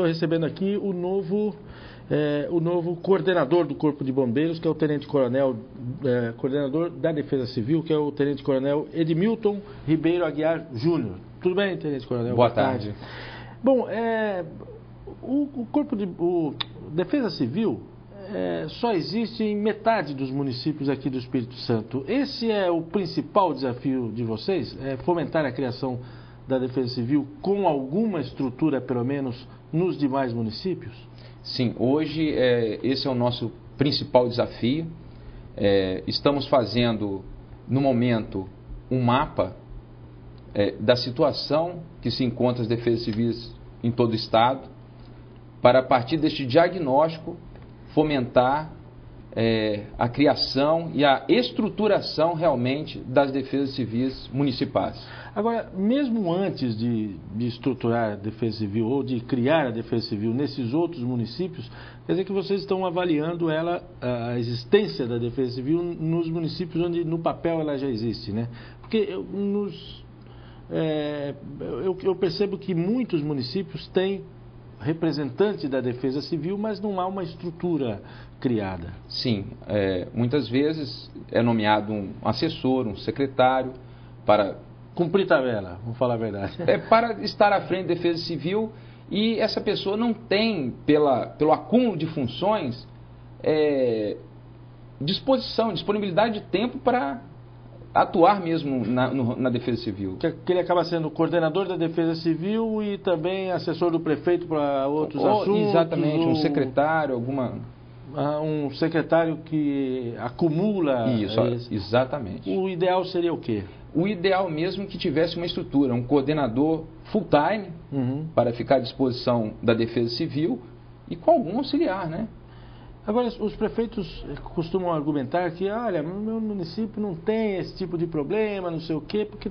estou recebendo aqui o novo coordenador do Corpo de Bombeiros, que é o Tenente-Coronel, coordenador da Defesa Civil, que é o Tenente-Coronel Edmilton Ribeiro Aguiar Júnior. Tudo bem, Tenente-Coronel? Boa tarde. Bom, o Defesa Civil só existe em metade dos municípios aqui do Espírito Santo. Esse é o principal desafio de vocês? É fomentar a criação da Defesa Civil com alguma estrutura, pelo menos, nos demais municípios? Sim, hoje esse é o nosso principal desafio. Estamos fazendo, no momento, um mapa da situação que se encontra as defesas civis em todo o Estado, para, a partir deste diagnóstico, fomentar a criação e a estruturação realmente das defesas civis municipais. Agora, mesmo antes de estruturar a Defesa Civil ou de criar a Defesa Civil nesses outros municípios, quer dizer que vocês estão avaliando a existência da Defesa Civil nos municípios onde no papel ela já existe, né? Porque eu percebo que muitos municípios têm representante da Defesa Civil, mas não há uma estrutura criada. Sim, muitas vezes é nomeado um assessor, um secretário para cumprir tabela, vamos falar a verdade. Para estar à frente da Defesa Civil, e essa pessoa não tem, pelo acúmulo de funções, disponibilidade de tempo para atuar mesmo na Defesa Civil. Que ele acaba sendo coordenador da Defesa Civil e também assessor do prefeito para outros assuntos. Exatamente, um secretário, um secretário que acumula... Isso, exatamente. O ideal seria o quê? O ideal mesmo é que tivesse uma estrutura, um coordenador full-time, para ficar à disposição da Defesa Civil e com algum auxiliar, né? Agora, os prefeitos costumam argumentar que, olha, meu município não tem esse tipo de problema, não sei o quê, porque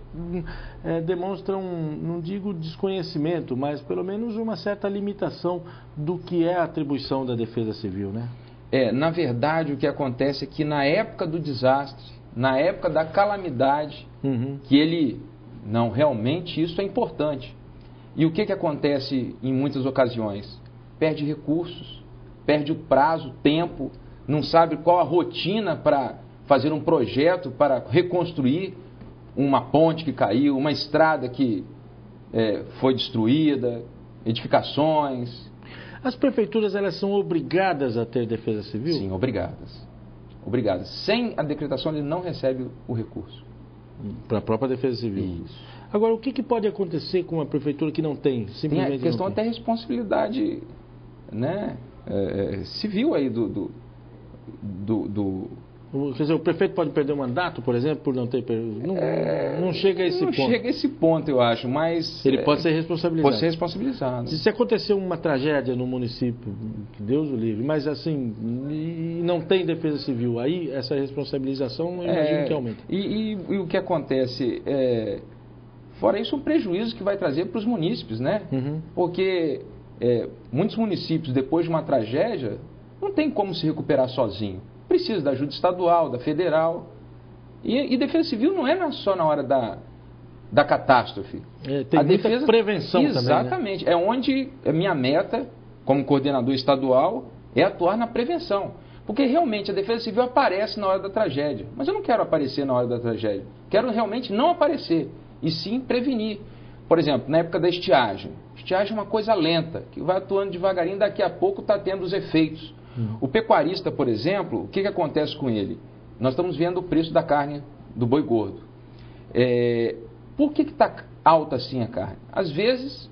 demonstram, não digo desconhecimento, mas pelo menos uma certa limitação do que é a atribuição da Defesa Civil, né? Na verdade, o que acontece é que na época do desastre, na época da calamidade, não, realmente isso é importante. E o que acontece em muitas ocasiões? Perde recursos, perde o prazo, tempo, não sabe qual a rotina para fazer um projeto para reconstruir uma ponte que caiu, uma estrada que foi destruída, edificações. As prefeituras, elas são obrigadas a ter Defesa Civil? Sim, obrigadas. Obrigadas. Sem a decretação, ele não recebe o recurso. Para a própria Defesa Civil. Isso. Agora, o que pode acontecer com uma prefeitura que não tem? Simplesmente tem a questão até responsabilidade, né, civil aí do... Quer dizer, o prefeito pode perder o mandato, por exemplo, por não ter... Não chega a esse ponto. Não chega a esse ponto, eu acho, mas... Ele pode ser responsabilizado. Pode ser responsabilizado. Se acontecer uma tragédia no município, que Deus o livre, mas assim, e não tem Defesa Civil, aí essa responsabilização eu imagino que aumenta. E o que acontece, fora isso, um prejuízo que vai trazer para os munícipes, né? Porque muitos municípios, depois de uma tragédia, não tem como se recuperar sozinho. Precisa da ajuda estadual, da federal. E Defesa Civil não é só na hora da catástrofe. Tem muita prevenção também. Exatamente. É onde a minha meta, como coordenador estadual, é atuar na prevenção. Porque realmente a Defesa Civil aparece na hora da tragédia. Mas eu não quero aparecer na hora da tragédia. Quero realmente não aparecer, e sim prevenir. Por exemplo, na época da estiagem. Estiagem é uma coisa lenta, que vai atuando devagarinho, daqui a pouco está tendo os efeitos. O pecuarista, por exemplo, o que acontece com ele? Nós estamos vendo o preço da carne do boi gordo. Por que está alta assim a carne? Às vezes,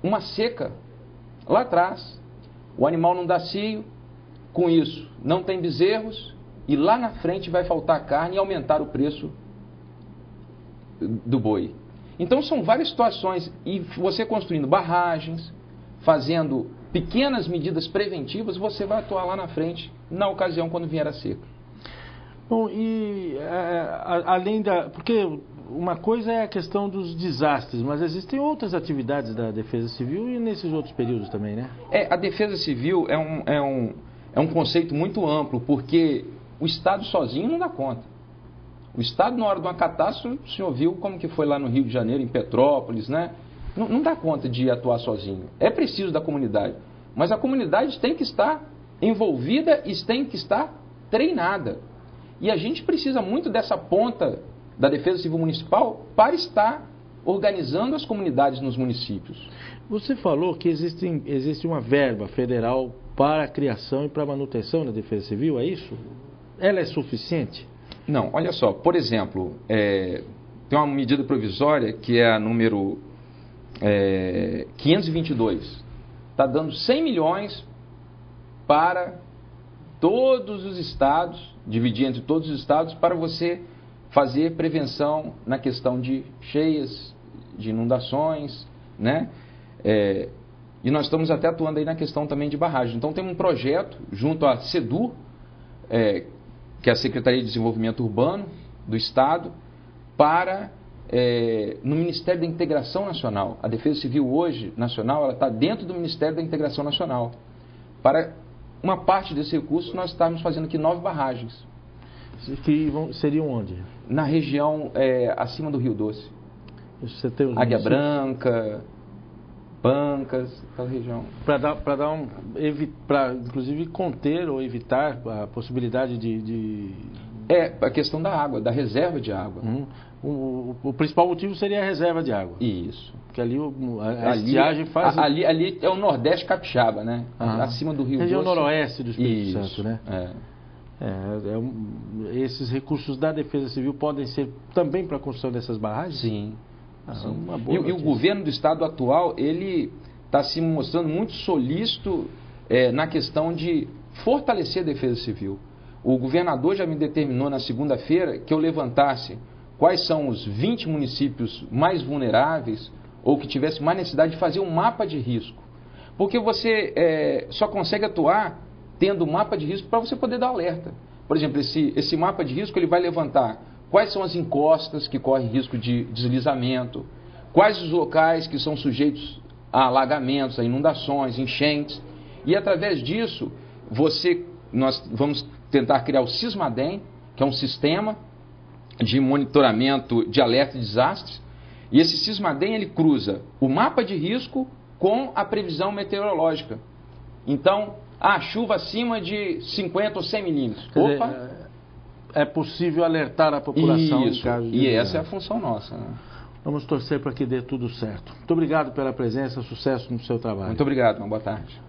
uma seca lá atrás, o animal não dá cio, com isso não tem bezerros, e lá na frente vai faltar carne e aumentar o preço do boi. Então são várias situações, e você construindo barragens, fazendo pequenas medidas preventivas, você vai atuar lá na frente, na ocasião quando vier a seca. Bom, e além porque uma coisa é a questão dos desastres, mas existem outras atividades da Defesa Civil e nesses outros períodos também, né? A Defesa Civil é um conceito muito amplo, porque o Estado sozinho não dá conta. O Estado, na hora de uma catástrofe, o senhor viu como que foi lá no Rio de Janeiro, em Petrópolis, né? não dá conta de atuar sozinho. É preciso da comunidade. Mas a comunidade tem que estar envolvida e tem que estar treinada. E a gente precisa muito dessa ponta da Defesa Civil Municipal para estar organizando as comunidades nos municípios. Você falou que existe uma verba federal para a criação e para a manutenção da Defesa Civil, é isso? Ela é suficiente? Não, olha só, por exemplo, tem uma medida provisória que é a número 522. Está dando 100 milhões para todos os estados, dividir entre todos os estados, para você fazer prevenção na questão de cheias, de inundações, né? E nós estamos até atuando aí na questão também de barragem. Então tem um projeto junto à SEDUR, que é a Secretaria de Desenvolvimento Urbano do Estado, para no Ministério da Integração Nacional. A Defesa Civil hoje, nacional, ela está dentro do Ministério da Integração Nacional. Para uma parte desse recurso, nós estamos fazendo aqui 9 barragens. Que seriam onde? Na região acima do Rio Doce. Você tem Águia Branca, Pancas, aquela região. Para inclusive conter ou evitar a possibilidade de... A questão da água, da reserva de água. O principal motivo seria a reserva de água. Isso. Porque ali a estiagem faz... Ali é o Nordeste Capixaba, né? Acima do Rio Doce. Região noroeste do Espírito Santo, né? Esses recursos da Defesa Civil podem ser também para a construção dessas barragens? Sim. Uma boa e o governo do estado atual, ele está se mostrando muito solícito na questão de fortalecer a Defesa Civil. O governador já me determinou na segunda-feira que eu levantasse quais são os 20 municípios mais vulneráveis ou que tivessem mais necessidade de fazer um mapa de risco. Porque você só consegue atuar tendo um mapa de risco para você poder dar alerta. Por exemplo, esse mapa de risco ele vai levantar quais são as encostas que correm risco de deslizamento, quais os locais que são sujeitos a alagamentos, a inundações, enchentes. E através disso, nós vamos tentar criar o Sismadem, que é um sistema de monitoramento de alerta de desastres. E esse Sismadem ele cruza o mapa de risco com a previsão meteorológica. Então, chuva acima de 50 ou 100 milímetros. É possível alertar a população em caso de... E essa é a função nossa, né? Vamos torcer para que dê tudo certo. Muito obrigado pela presença, sucesso no seu trabalho. Muito obrigado, uma boa tarde.